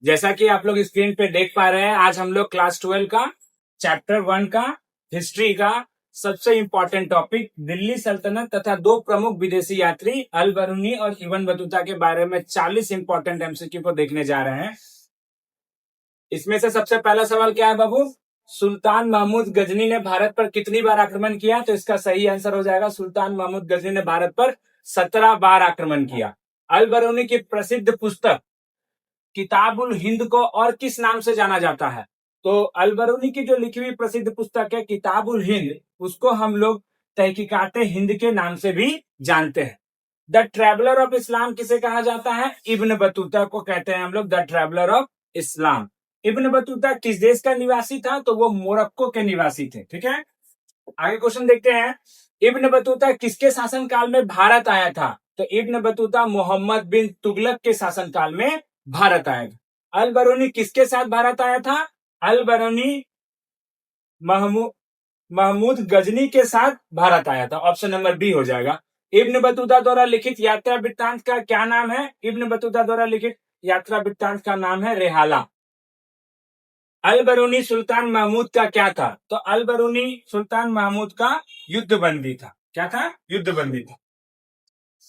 जैसा कि आप लोग स्क्रीन पे देख पा रहे हैं, आज हम लोग क्लास 12 का चैप्टर 1 का हिस्ट्री का सबसे इंपॉर्टेंट टॉपिक दिल्ली सल्तनत तथा दो प्रमुख विदेशी यात्री अल बरूनी और इब्न बतूता के बारे में 40 इंपॉर्टेंट एमसीक्यू को देखने जा रहे हैं। इसमें से सबसे पहला सवाल क्या है बाबू? सुल्तान महमूद गजनी ने भारत पर कितनी बार आक्रमण किया? तो इसका सही आंसर हो जाएगा सुल्तान महमूद गजनी ने भारत पर 17 बार आक्रमण किया। अल बरूनी की प्रसिद्ध पुस्तक किताबुल हिंद को और किस नाम से जाना जाता है? तो अल बरूनी की जो लिखी हुई प्रसिद्ध पुस्तक है किताबुल हिंद, उसको हम लोग तहकीकाते हिंद के नाम से भी जानते हैं। द ट्रैवलर ऑफ इस्लाम किसे कहा जाता है? इब्न बतूता को कहते हैं हम लोग the traveller of Islam. Ibn Battuta किस देश का निवासी था? तो वो मोरक्को के निवासी थे। ठीक है, आगे क्वेश्चन देखते हैं। इब्न बतूता किसके शासनकाल में भारत आया था? तो इब्न बतूता मोहम्मद बिन तुगलक के शासनकाल में भारत आया था। अल बरूनी किसके साथ भारत आया था? अल बरूनी महमूद गजनी के साथ भारत आया था। ऑप्शन नंबर बी हो जाएगा। इब्न बतूता द्वारा लिखित यात्रा वृत्तांत का क्या नाम है? इब्न बतूता द्वारा लिखित यात्रा वृत्तांत का नाम है रेहाला। अल बरूनी सुल्तान महमूद का क्या था? तो अल बरूनी सुल्तान महमूद का युद्धबंदी था। क्या था? युद्धबंदी था।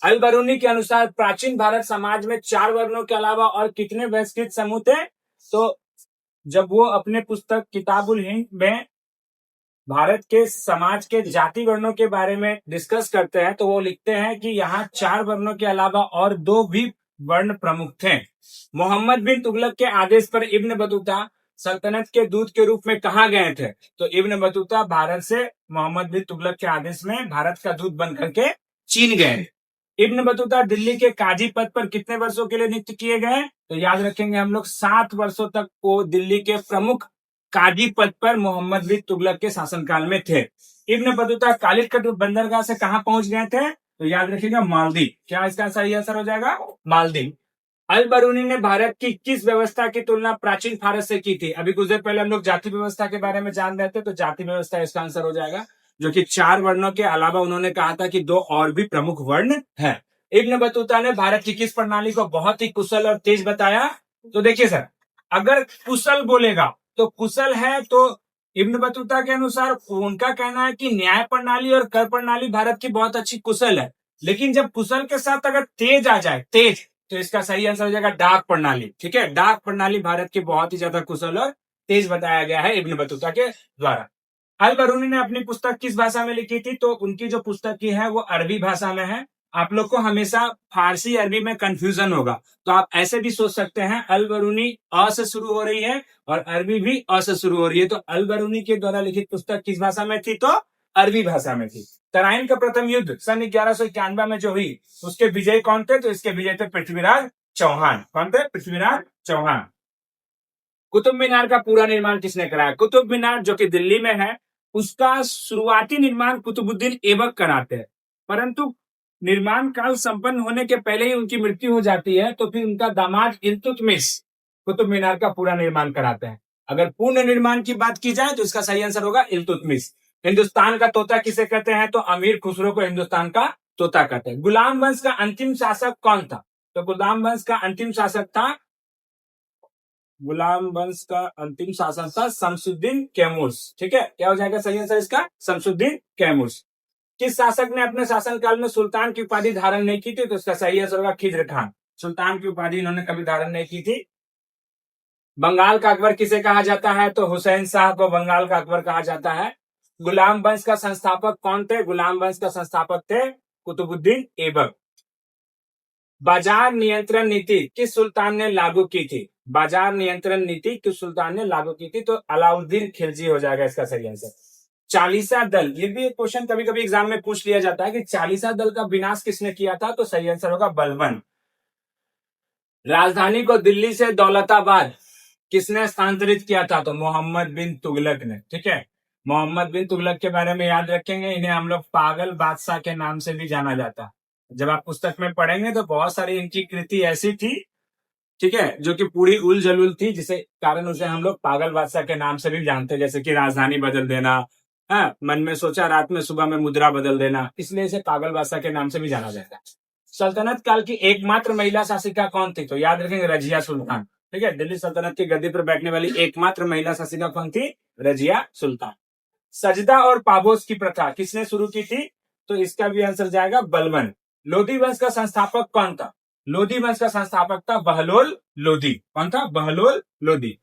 अल बरूनी के अनुसार प्राचीन भारत समाज में 4 वर्णों के अलावा और कितने बहिष्कृत समूह थे? तो जब वो अपने पुस्तक किताबुल हिंद में भारत के समाज के जाति वर्णों के बारे में डिस्कस करते हैं तो वो लिखते हैं कि यहाँ 4 वर्णों के अलावा और 2 भी वर्ण प्रमुख थे। मोहम्मद बिन तुगलक के आदेश पर इब्न बतूता सल्तनत के दूत के रूप में कहाँ गए थे? तो इब्न बतूता भारत से मोहम्मद बिन तुगलक के आदेश में भारत का दूत बन करके चीन गए। इब्न बतूता दिल्ली के काजी पद पर कितने वर्षों के लिए नियुक्त किए गए? तो याद रखेंगे हम लोग 7 वर्षों तक वो दिल्ली के प्रमुख काजी पद पर मोहम्मद बिन तुगलक के शासनकाल में थे। इब्न बतूता कालिकट बंदरगाह से कहां पहुंच गए थे? तो याद रखिएगा मालदीव। क्या इसका सही आंसर हो जाएगा? मालदीव। अल बरूनी ने भारत की किस व्यवस्था की तुलना प्राचीन भारत से की थी? अभी कुछ देर पहले हम लोग जाति व्यवस्था के बारे में जान रहे थे, तो जाति व्यवस्था इसका आंसर हो जाएगा, जो कि 4 वर्णों के अलावा उन्होंने कहा था कि 2 और भी प्रमुख वर्ण है। इब्न बतूता ने भारत की किस प्रणाली को बहुत ही कुशल और तेज बताया? तो देखिए सर, अगर कुशल बोलेगा तो कुशल है, तो इब्न बतूता के अनुसार उनका कहना है कि न्याय प्रणाली और कर प्रणाली भारत की बहुत अच्छी कुशल है, लेकिन जब कुशल के साथ अगर तेज आ जाए, तेज, तो इसका सही आंसर हो जाएगा डाक प्रणाली। ठीक है, डाक प्रणाली भारत की बहुत ही ज्यादा कुशल और तेज बताया गया है इब्न बतूता के द्वारा। अल बरूनी ने अपनी पुस्तक किस भाषा में लिखी थी? तो उनकी जो पुस्तक की है वो अरबी भाषा में है। आप लोग को हमेशा फारसी अरबी में कंफ्यूजन होगा, तो आप ऐसे भी सोच सकते हैं अल बरूनी अ से शुरू हो रही है और अरबी भी अ से शुरू हो रही है, तो अल बरूनी के द्वारा लिखित पुस्तक किस भाषा में थी? तो अरबी भाषा में थी। तराइन का प्रथम युद्ध सन 1191 में जो हुई, उसके विजय कौन थे? तो इसके विजय थे पृथ्वीराज चौहान। कौन थे? पृथ्वीराज चौहान। कुतुब मीनार का पूरा निर्माण किसने कराया? कुतुब मीनार जो कि दिल्ली में है, उसका शुरुआती निर्माण कुतुबुद्दीन ऐबक कराते हैं, परंतु निर्माण काल संपन्न होने के पहले ही उनकी मृत्यु हो जाती है, तो फिर उनका दामाद इल्तुतमिश कुतुब मीनार का पूरा निर्माण कराते हैं। अगर पूर्ण निर्माण की बात की जाए तो इसका सही आंसर होगा इल्तुतमिश। हिंदुस्तान का तोता किसे कहते हैं? तो अमीर खुसरो को हिंदुस्तान का तोता कहते हैं। गुलाम वंश का अंतिम शासक कौन था? तो गुलाम वंश का अंतिम शासक था गुलाम वंश का अंतिम शासन था शमसुद्दीन कैमूर्स। ठीक है, क्या हो जाएगा सही आंसर इसका? शमसुद्दीन कैमूर्स। किस शासक ने अपने शासनकाल में सुल्तान की उपाधि धारण नहीं की थी? तो इसका सही आंसर होगा खिज्र खान। सुल्तान की उपाधि इन्होंने कभी धारण नहीं की थी। बंगाल का अकबर किसे कहा जाता है? तो हुसैन शाह को बंगाल का अकबर कहा जाता है। गुलाम वंश का संस्थापक कौन थे? गुलाम वंश का संस्थापक थे कुतुबुद्दीन ऐबक। बाजार नियंत्रण नीति किस सुल्तान ने लागू की थी? बाजार नियंत्रण नीति किस सुल्तान ने लागू की थी? तो अलाउद्दीन खिलजी हो जाएगा इसका सही आंसर। चालीसा दल, ये भी एक क्वेश्चन कभी कभी एग्जाम में पूछ लिया जाता है कि चालीसा दल का विनाश किसने किया था? तो सही आंसर होगा बलबन। राजधानी को दिल्ली से दौलताबाद किसने स्थानांतरित किया था? तो मोहम्मद बिन तुगलक ने। ठीक है, मोहम्मद बिन तुगलक के बारे में याद रखेंगे, इन्हें हम लोग पागल बादशाह के नाम से भी जाना जाता है। जब आप पुस्तक में पढ़ेंगे तो बहुत सारी इनकी कृति ऐसी थी, ठीक है, जो कि पूरी उल जलुल थी, जिसे कारण उसे हम लोग पागल बादशाह के नाम से भी जानते हैं, जैसे कि राजधानी बदल देना, हाँ, मन में सोचा रात में सुबह में मुद्रा बदल देना, इसलिए इसे पागल बादशाह के नाम से भी जाना जाता है। सल्तनत काल की एकमात्र महिला शासिका कौन थी? तो याद रखेंगे रजिया सुल्तान। ठीक है, दिल्ली सल्तनत की गद्दी पर बैठने वाली एकमात्र महिला शासिका कौन थी? रजिया सुल्तान। सजदा और पाबोस की प्रथा किसने शुरू की थी? तो इसका भी आंसर जाएगा बलबन। लोधी वंश का संस्थापक कौन था? लोधी वंश का संस्थापक था बहलोल लोधी। कौन था? बहलोल लोधी।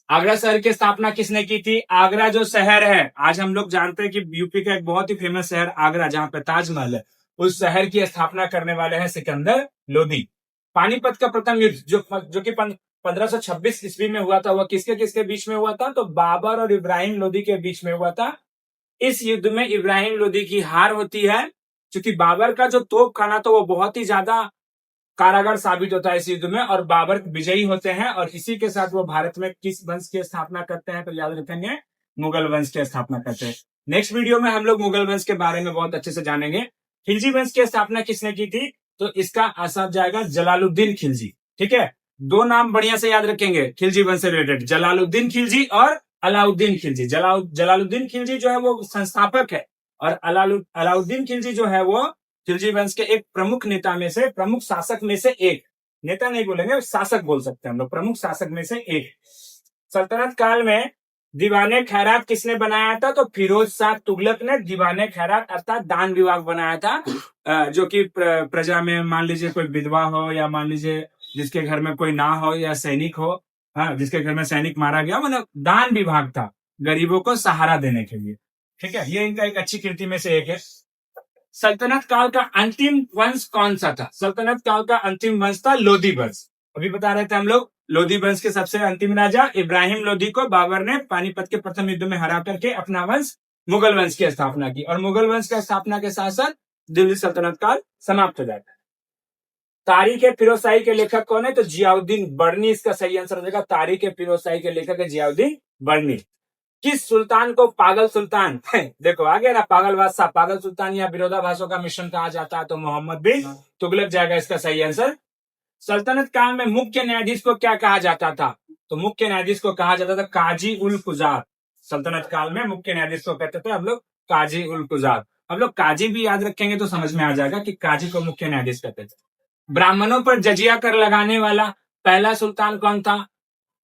आगरा शहर की स्थापना किसने की थी? आगरा जो शहर है, आज हम लोग जानते हैं कि यूपी का एक बहुत ही फेमस शहर आगरा, जहां पे ताजमहल है, उस शहर की स्थापना करने वाले हैं सिकंदर लोधी। पानीपत का प्रथम युद्ध जो कि 1526 ईस्वी में हुआ था, वह किसके किसके बीच में हुआ था? तो बाबर और इब्राहिम लोधी के बीच में हुआ था। इस युद्ध में इब्राहिम लोधी की हार होती है, क्योंकि बाबर का जो तोप खाना था वो बहुत ही ज्यादा कारागार साबित होता है इस युद्ध में, और बाबर विजयी होते हैं, और इसी के साथ वो भारत में किस वंश की स्थापना करते हैं? तो याद रखेंगे, मुगल वंश की स्थापना करते हैं। नेक्स्ट वीडियो में हम लोग मुगल वंश के बारे में बहुत अच्छे से जानेंगे। खिलजी वंश की स्थापना किसने की थी? तो इसका आंसर जाएगा जलालुद्दीन खिलजी। ठीक है, दो नाम बढ़िया से याद रखेंगे खिलजी वंश से रिलेटेड, जलालुद्दीन खिलजी और अलाउद्दीन खिलजी। जलालुद्दीन खिलजी जो है वो संस्थापक है, और अलाउद्दीन खिलजी जो है वो खिलजी वंश के एक प्रमुख नेता में से, प्रमुख शासक में से एक, नेता नहीं बोलेंगे, शासक बोल सकते हैं हम लोग, प्रमुख शासक में से एक। सल्तनत काल में दीवाने खैरात किसने बनाया था? तो फिरोज शाह तुगलक ने दीवाने खैरात अर्थात दान विभाग बनाया था, जो कि प्रजा में मान लीजिए कोई विधवा हो, या मान लीजिए जिसके घर में कोई ना हो, या सैनिक हो, हाँ, जिसके घर में सैनिक मारा गया, मतलब दान विभाग था गरीबों को सहारा देने के लिए। ठीक है, ये इनका एक अच्छी कृति में से एक है। सल्तनत काल का अंतिम वंश कौन सा था? सल्तनत काल का अंतिम वंश था लोधी वंश। अभी बता रहे थे हम लोग, लोधी वंश के सबसे अंतिम राजा इब्राहिम लोधी को बाबर ने पानीपत के प्रथम युद्ध में हरा करके अपना वंश मुगल वंश की स्थापना की, और मुगल वंश की स्थापना के साथ साथ दिल्ली सल्तनत काल समाप्त हो जाता है। तारीख फिरोज शाही के लेखक कौन है? तो जियाउद्दीन बर्नी इसका सही आंसर हो जाएगा। तारीख फिरोज शाही के लेखक है जियाउद्दीन बर्नी। किस सुल्तान को पागल सुल्तान देखो आ गया ना, पागल बादशाह, पागल सुल्तान या विरोधाभासों का मिश्रण कहा जाता है? तो मोहम्मद बिन तुगलक जाएगा इसका सही आंसर। सल्तनत काल में मुख्य न्यायाधीश को क्या कहा जाता था? तो मुख्य न्यायाधीश को कहा जाता था काजी उल कुजात। सल्तनत काल में मुख्य न्यायाधीश को कहते थे हम लोग काजी उल कुजात। हम लोग काजी भी याद रखेंगे तो समझ में आ जाएगा कि काजी को मुख्य न्यायाधीश कहते थे। ब्राह्मणों पर जजिया कर लगाने वाला पहला सुल्तान कौन था?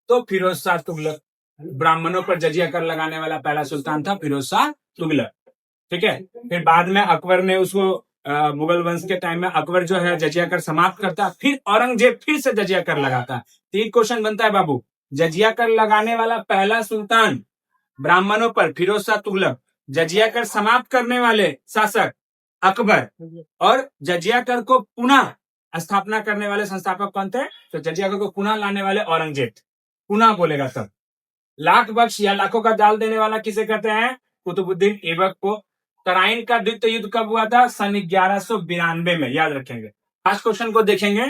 तो फिरोज शाह तुगलक। ब्राह्मणों पर जजिया कर लगाने वाला पहला सुल्तान था फिरोज शाह तुगलक। ठीक है, फिर बाद में अकबर ने उसको मुगल वंश के टाइम में अकबर जो है जजिया कर समाप्त करता, फिर औरंगजेब फिर से जजिया कर लगाता। तीन क्वेश्चन बनता है बाबू, जजिया कर लगाने वाला पहला सुल्तान ब्राह्मणों पर फिरोज शाह तुगलक, जजिया कर समाप्त करने वाले शासक अकबर, और जजिया कर को पुनः स्थापना करने वाले संस्थापक कौन थे? तो जजिया कर को पुनः लाने वाले औरंगजेब। पुनः बोलेगा तब। लाख बख्श या लाखों का दाल देने वाला किसे कहते हैं? कुतुबुद्दीन ऐबक को। तराइन का द्वितीय युद्ध कब हुआ था? सन 1192 में, याद रखेंगे। लास्ट क्वेश्चन को देखेंगे।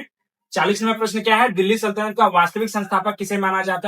40वां प्रश्न क्या है? दिल्ली सल्तनत का वास्तविक संस्थापक किसे माना जाता है?